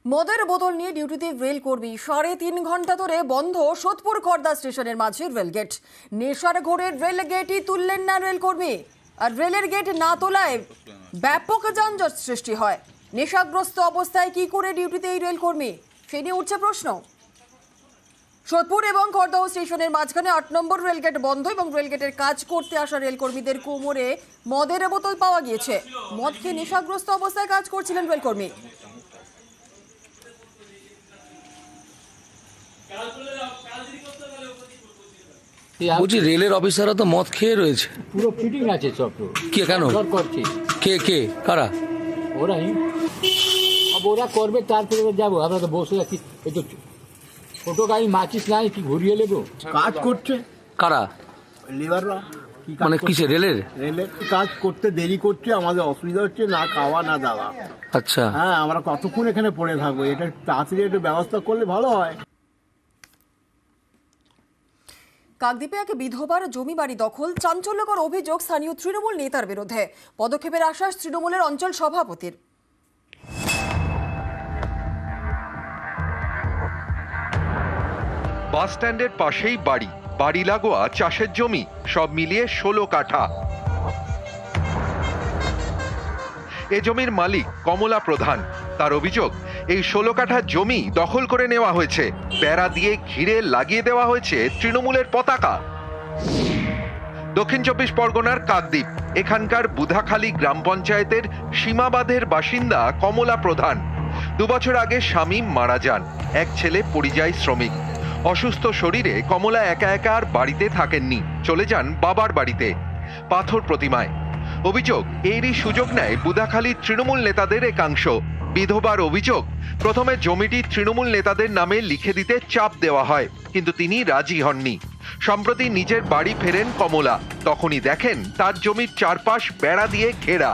মদের বোতল নিয়ে ডিউটিতে রেল কর্মী 3.5 ঘন্টা ধরে বন্ধ সোদপুর খড়দা স্টেশনের মাঝে রেল গেট। নেশার ঘোরে রেল গেটই তুললেন না রেল কর্মী, আর রেলের গেট না তোলায় ব্যাপক যানজট সৃষ্টি হয়। নেশাগ্রস্ত অবস্থায় কি করে ডিউটিতে এই রেল কর্মী, সেই নিয়ে উঠছে প্রশ্ন। সোদপুর এবং খড়দহ স্টেশনের মাঝখানে 8 নম্বর রেলগেট বন্ধ এবং রেলগেটের কাজ করতে আসা রেলকর্মীদের কোমরে মদের বোতল পাওয়া গিয়েছে। মদ খেয়ে নেশাগ্রস্ত অবস্থায় কাজ করছিলেন রেলকর্মী। বলছি রেলের অফিসাররা তো মদ খেয়ে রয়েছে, পুরো ফিটিং আছে সব। কে কেন জোর করছে কে কারা? ওরাই ওরা করবে, তারপরে যাবো। আমরা তো বসে আছি, এই তো ছোটো গাড়ি মাচিস নাই, কি ঘুরিয়ে নেবো। কাজ করছে কারা লেবাররা, কি কাজ মানে করছে? কিসে রেলের? রেলের কাজ করতে দেরি করছে, আমাদের অসুবিধা হচ্ছে, না খাওয়া না দাওয়া। আচ্ছা, হ্যাঁ, আমরা কতক্ষণ এখানে পড়ে থাকবো? এটা তাড়াতাড়ি একটু ব্যবস্থা করলে ভালো হয়। কাকদ্বীপে এক বিধবার জমি বাড়ি দখল, চাঞ্চল্যকর অভিযোগ স্থানীয় তৃণমূল নেতার বিরুদ্ধে। পদক্ষেপের আশ্বাস তৃণমূলের অঞ্চল সভাপতির। বাস স্ট্যান্ডের পাশেই বাড়ি, বাড়ি লাগোয়া চাষের জমি, সব মিলিয়ে 16 কাঠা। এ জমির মালিক কমলা প্রধান। তার অভিযোগ, এই 16 কাঠা জমি দখল করে নেওয়া হয়েছে, বেড়া দিয়ে ঘিরে লাগিয়ে দেওয়া হয়েছে তৃণমূলের পতাকা। দক্ষিণ 24 পরগনার কাকদ্বীপ, এখানকার বুধাখালী গ্রাম পঞ্চায়েতের সীমাবাঁধের বাসিন্দা কমলা প্রধান। 2 বছর আগে স্বামী মারা যান, এক ছেলে পরিযায়ী শ্রমিক। অসুস্থ শরীরে কমলা একা একা আর বাড়িতে থাকেননি, চলে যান বাবার বাড়িতে পাথর প্রতিমায়। অভিযোগ, এরই সুযোগ নেয় বুধাখালীর তৃণমূল নেতাদের একাংশ। বিধবার অভিযোগ, প্রথমে জমিটি তৃণমূল নেতাদের নামে লিখে দিতে চাপ দেওয়া হয়, কিন্তু তিনি রাজি হননি। সম্প্রতি নিজের বাড়ি ফেরেন কমলা, তখনই দেখেন তার জমির চারপাশ বেড়া দিয়ে ঘেরা,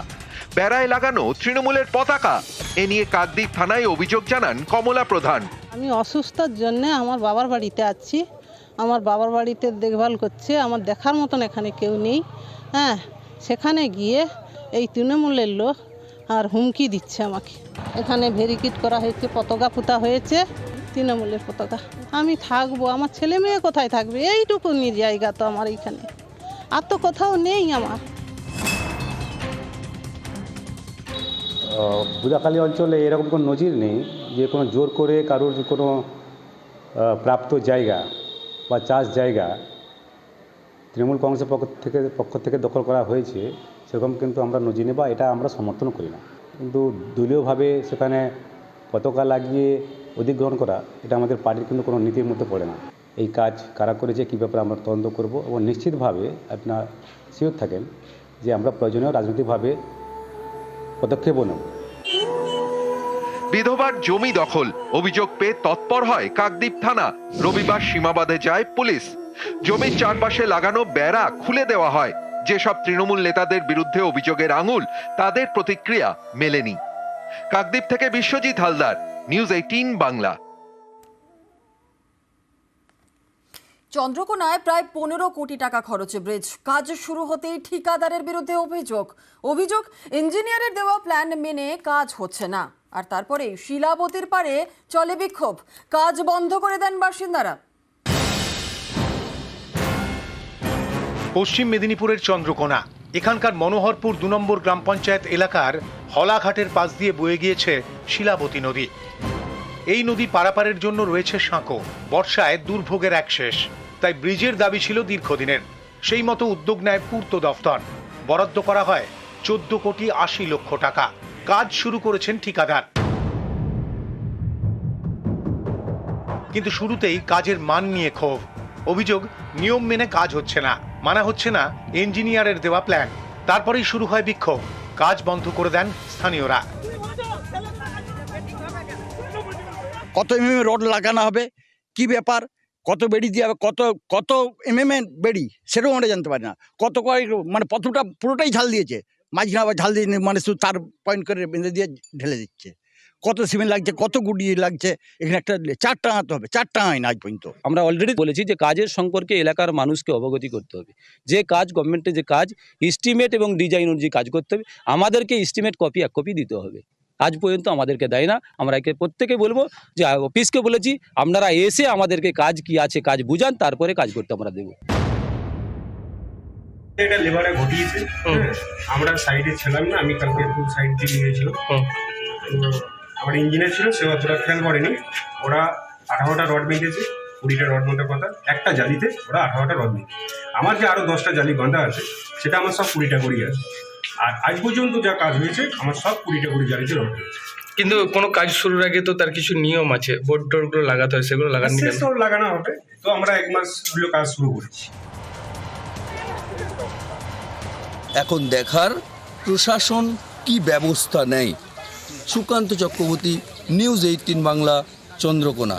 বেড়ায় লাগানো তৃণমূলের পতাকা। এ নিয়ে কাকদ্বীপ থানায় অভিযোগ জানান কমলা প্রধান। আমি অসুস্থতার জন্য আমার বাবার বাড়িতে আছি, আমার বাবার বাড়িতে দেখভাল করছে, আমার দেখার মতন এখানে কেউ নেই। হ্যাঁ, সেখানে গিয়ে এই তৃণমূলের লোক আর হুমকি দিচ্ছে আমাকে। এখানে ভেরিকেড করা হয়েছে, পতাকা পোতা হয়েছে, তৃণমূলের পতাকা। আমি থাকবো, আমার ছেলে মেয়ে কোথায় থাকবে? এইটুকুনি জায়গা তো আমার এইখানে, আর তো কোথাও নেই আমার। বুধাখালী অঞ্চলে এরকম কোনো নজির নেই যে কোনো জোর করে কারোর কোনো প্রাপ্ত জায়গা বা চাষ জায়গা তৃণমূল কংগ্রেসের পক্ষ থেকে দখল করা হয়েছে, সেরকম কিন্তু আমরা নজির নেই বা এটা আমরা সমর্থন করি না। কিন্তু দলীয়ভাবে সেখানে পতাকা লাগিয়ে অধিগ্রহণ করা, এটা আমাদের পার্টির কিন্তু কোনো নীতির মধ্যে পড়ে না। এই কাজ কারা করেছে, কী ব্যাপারে আমরা তদন্ত করব এবং নিশ্চিতভাবে আপনার শিওর থাকেন যে আমরা প্রয়োজনীয় রাজনৈতিকভাবে পদক্ষেপ নেব। বিধবার জমি দখল অভিযোগ পেয়ে তৎপর হয় কাকদ্বীপ থানা। রবিবার সীমাবাঁধে যায় পুলিশ, জমির চারপাশে লাগানো বেড়া খুলে দেওয়া হয়। যেসব তৃণমূল নেতাদের বিরুদ্ধে অভিযোগের আঙুল, তাদের প্রতিক্রিয়া মেলেনি। কাকদ্বীপ থেকে বিশ্বজিৎ হালদার, নিউজ 18 বাংলা। চন্দ্রকোনায় প্রায় 15 কোটি টাকা খরচে ব্রিজ, কাজ শুরু হতেই ঠিকাদারের বিরুদ্ধে অভিযোগ ইঞ্জিনিয়ারের দেওয়া প্ল্যান মেনে কাজ হচ্ছে না, আর তারপরে শিলাবতীর পারে চলে বিক্ষোভ, কাজ বন্ধ করে দেন বাসিন্দারা। পশ্চিম মেদিনীপুরের চন্দ্রকোনা, এখানকার মনোহরপুর 2 নম্বর গ্রাম পঞ্চায়েত এলাকার হলাঘাটের পাশ দিয়ে বয়ে গিয়েছে শিলাবতী নদী। এই নদী পারাপারের জন্য রয়েছে সাঁকো, বর্ষায় দুর্ভোগের এক শেষ। তাই ব্রিজের দাবি ছিল দীর্ঘদিনের। সেই মতো উদ্যোগ নেয় পূর্ত দফতর, বরাদ্দ করা হয় 14 কোটি 80 লক্ষ টাকা। কাজ শুরু করেছেন ঠিকাদার, কিন্তু শুরুতেই কাজের মান নিয়ে ক্ষোভ। অভিযোগ, নিয়ম মেনে কাজ হচ্ছে না, মানা হচ্ছে না ইঞ্জিনিয়ারের দেওয়া প্ল্যান। তারপরেই শুরু হয় বিক্ষোভ, কাজ বন্ধ করে দেন স্থানীয়রা। কত এমএম রড লাগানো হবে, কি ব্যাপার, কত বেড়ি দিয়ে হবে, কত এমএম বেড়ি, সেটাও আমরা জানতে পারি না। কত মানে পথটা পুরোটাই ঝাল দিয়েছে, মাঝখানে আবার ঝাল দিয়ে মানে শুধু তার পয়েন্ট করে বেঁধে দিয়ে ঢেলে দিচ্ছে। কত সিমেন্ট লাগছে, কত গুড়ি লাগছে, এখানে একটা 4 টাঙাতে হবে, 4 টাঙায় না আজ পর্যন্ত। আমরা অলরেডি বলেছি যে কাজের সম্পর্কে এলাকার মানুষকে অবগতি করতে হবে, যে কাজ গভর্নমেন্টের যে কাজ এস্টিমেট এবং ডিজাইন অনুযায়ী কাজ করতে হবে, আমাদেরকে এস্টিমেট কপি 1 কপি দিতে হবে। আজ পর্যন্ত আমাদেরকে দেয় না। আমরা একে প্রত্যেকে বলবো যে অফিসকে বলেছি আপনারা এসে আমাদেরকে কাজ কি আছে কাজ বুঝান, তারপরে কাজ করতে আমরা দেবো। এটা লেবারে ঘটিয়েছে, আমরা সাইডে ছিলাম না, আমি কালকে একটু সাইড দিয়ে নিয়েছিলাম। তো আমার ইঞ্জিনিয়ার ছিল, সে অতটা খেয়াল করেনি। ওরা 18টা রড বেঁধেছে, 20টা রড বাঁধার কথা, একটা জালিতে ওরা 18টা রড বেঁধেছে। আমার যে আরও 10টা জালি বাঁধা আছে সেটা আমার সব 20টা করেই আছে। আর আজ পর্যন্ত যা কাজ হয়েছে আমার সব 20টা করে জালিতে রড হয়েছে। কিন্তু কোনো কাজ শুরুর আগে তো তার কিছু নিয়ম আছে, বোর্ড টোর্ডগুলো লাগাতে হয়, সেগুলো লাগাননি কেন? সব লাগানো হবে, তো আমরা 1 মাস হলো কাজ শুরু করেছি। এখন দেখার প্রশাসন কি ব্যবস্থা নেয়। সুকান্ত চক্রবর্তী, নিউজ 18 বাংলা, চন্দ্রকোনা।